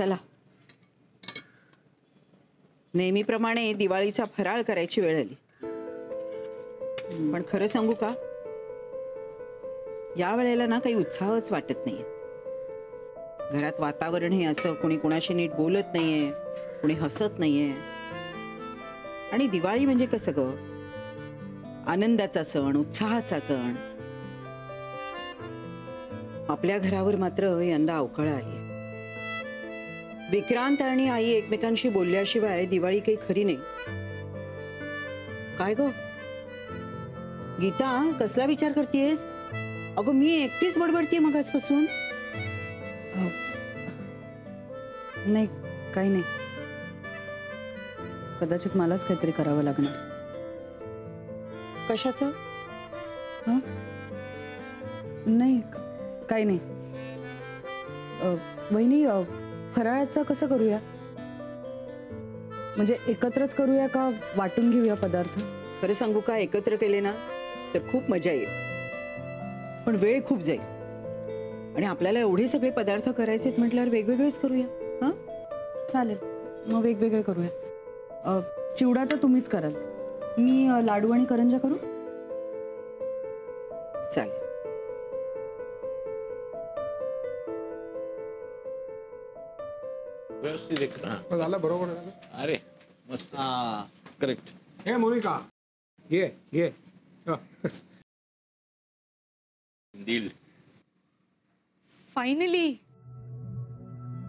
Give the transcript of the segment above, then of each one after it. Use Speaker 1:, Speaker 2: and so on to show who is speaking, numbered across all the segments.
Speaker 1: चला, नेहमीप्रमाणे दिवाळीचा फराळ करायची वेळ आली. पण खरं सांगू का, या वेळेला ना काही उत्साहच वाटत नाहीये. घरात वातावरण हे असं, कोणी कोणाशी नीट बोलत नाहीये, कोणी हसत नाहीये. आणि दिवाळी म्हणजे कसं ग, आनंदाचा सण, उत्साहाचा सण. आपल्या घरावर मात्र यंदा अवकाळ आली. विक्रांत आणि आई एकमेकांशी बोलल्याशिवाय दिवाळी काही खरी नाही. काय ग गीता, कसला विचार करतेस? अगं मी एकटीच बडबडतीये मगासपासून.
Speaker 2: नाही, काही नाही. कदाचित मलाच काहीतरी करावं लागणार.
Speaker 1: कशाचं?
Speaker 2: नाही, काही नाही. वहिनी, फराळाचं कसं करूया? म्हणजे एकत्रच करूया का वाटून घेऊया पदार्थ?
Speaker 1: खरं सांगू का, एकत्र केले ना तर खूप मजा येईल, पण वेळ खूप जाईल. आणि आपल्याला एवढे सगळे पदार्थ करायचे म्हटल्यावर वेगवेगळेच करूया. हां
Speaker 2: चालेल, मग वेगवेगळे करूया. चिवडा तर तुम्हीच कराल, मी लाडू आणि करंजा करू.
Speaker 1: चालेल.
Speaker 3: व्यवस्थित झालं, बरोबर. अरे मस्त, करेक्ट.
Speaker 4: हे मोनिका, ये ये.
Speaker 3: दिल
Speaker 5: फायनली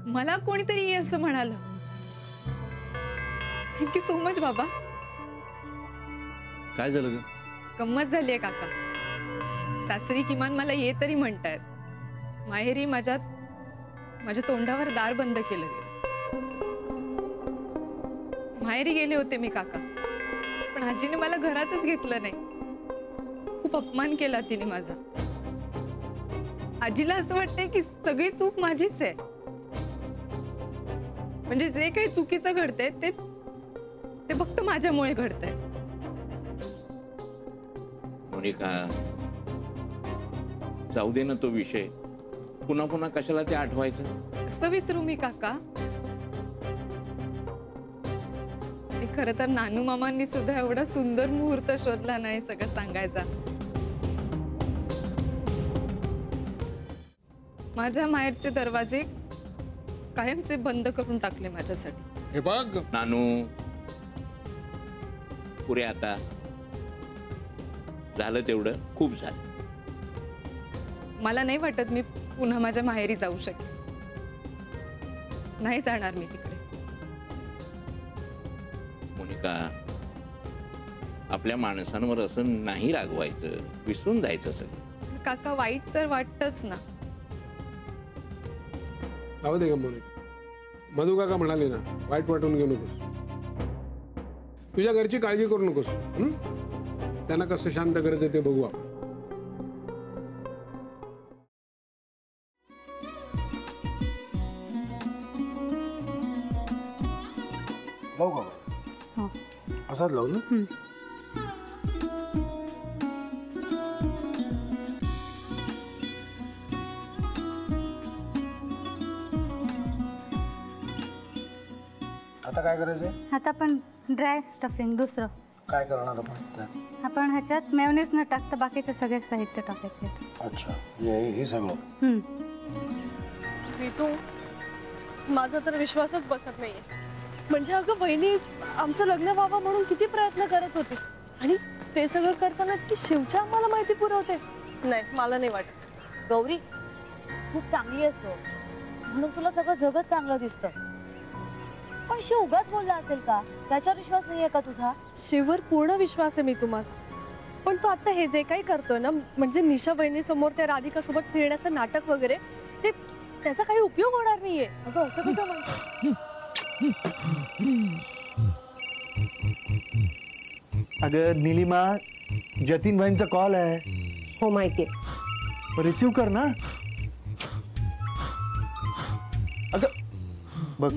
Speaker 5: मला कोणीतरी ये असं म्हणालं. थँक्यू सो मच बाबा.
Speaker 3: काय झालं ग?
Speaker 5: गंमत झालीये काका. सासरी किमान मला ये तरी म्हणतायत. माहेरी माझ्या तोंडावर दार बंद केलं गेलं. माहेरी गेले होते मी काका, पण आजीने मला घरातच घेतलं नाही. खूप अपमान केला तिने माझा. आजीला असं वाटतंय की सगळी चूक माझीच आहे. म्हणजे जे काही चुकीचं घडतंय ते फक्त माझ्यामुळे घडतंय.
Speaker 3: मोनिका, जाऊ दे ना तो विषय. पुन्हा पुन्हा कशाला ते आठवायचं?
Speaker 5: कसं विसरू मी काका? खरं तर नानू मामांनी सुद्धा एवढा सुंदर मुहूर्त शोधला नाही सगळं सांगायचा. माझ्या माहेरचे दरवाजे कायमचे बंद करून टाकले माझ्यासाठी.
Speaker 4: हे बघ
Speaker 3: नानू, पुरे आता झालं तेवढं खूप झालं.
Speaker 5: मला नाही वाटत मी पुन्हा माझ्या माहेरी जाऊ शकेन. नाही जाणार मी तिकडे.
Speaker 3: मोनिका, आपल्या माणसांवर असं नाही रागवायचं, विसरून जायचं सगळं.
Speaker 5: काका, वाईट तर वाटतच ना.
Speaker 4: जाऊ दे ग मोनिका. मधू काका म्हणाले ना, वाईट वाटून घेऊ नकोस. तुझ्या घरची काळजी करू नकोस. त्यांना कसं शांत करायचं ते बघू आपण. लावू का? असाच लावू ना. आता काय करायचंय?
Speaker 6: आता आपण ड्राय स्टफिंग दुसरं
Speaker 4: काय करणार आपण?
Speaker 6: आपण ह्याच्यात मेयोनीज न टाकता बाकीचे सगळे साहित्य टाकायचे.
Speaker 4: अच्छा, हे सगळं.
Speaker 7: ऋतू, माझा तर विश्वासच बसत नाहीये. म्हणजे अगं बहिणी आमचं लग्न व्हावं म्हणून किती प्रयत्न करत होते, आणि ते सगळं करताना की शिवच्या आम्हाला माहिती पुरवते. नाही, मला नाही वाटत.
Speaker 8: गौरी, खूप चांगली असतो म्हणून तुला सगळं जगत चांगलं दिसतं, पण शिव उगाच बोलला असेल का? त्याच्यावर विश्वास नाहीये का तुझा?
Speaker 7: शिववर पूर्ण विश्वास आहे मी माझा. पण तो आता हे जे काही करतोय ना, म्हणजे निशा बहिणी समोर त्या राधिका सोबत फिरण्याचं नाटक वगैरे, ते त्याचा काही उपयोग होणार नाहीये.
Speaker 8: अगं असं कसं म्हणतो?
Speaker 9: अगं नीलिमा, जतीन भाईंचा कॉल आहे.
Speaker 7: हो माहितीये.
Speaker 9: रिसीव कर ना. अगं बघ,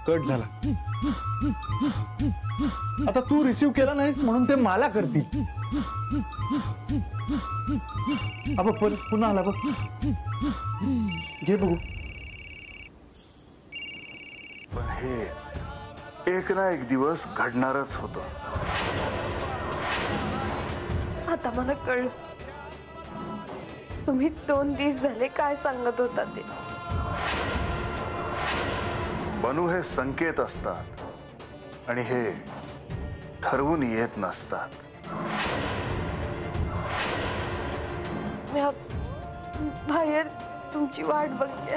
Speaker 9: कट झाला. आता तू रिसीव केला नाहीस म्हणून ते मला करतील. पुन्हा आला बघ. घे बघू. पण हे एक ना एक दिवस घडणारच होतं.
Speaker 7: आता मला कळलं तुम्ही 2 दिवस झाले काय सांगत होता ते.
Speaker 9: बनू हे संकेत असतात आणि हे ठरवून येत नसतात.
Speaker 7: मी बाहेर तुमची वाट बघते.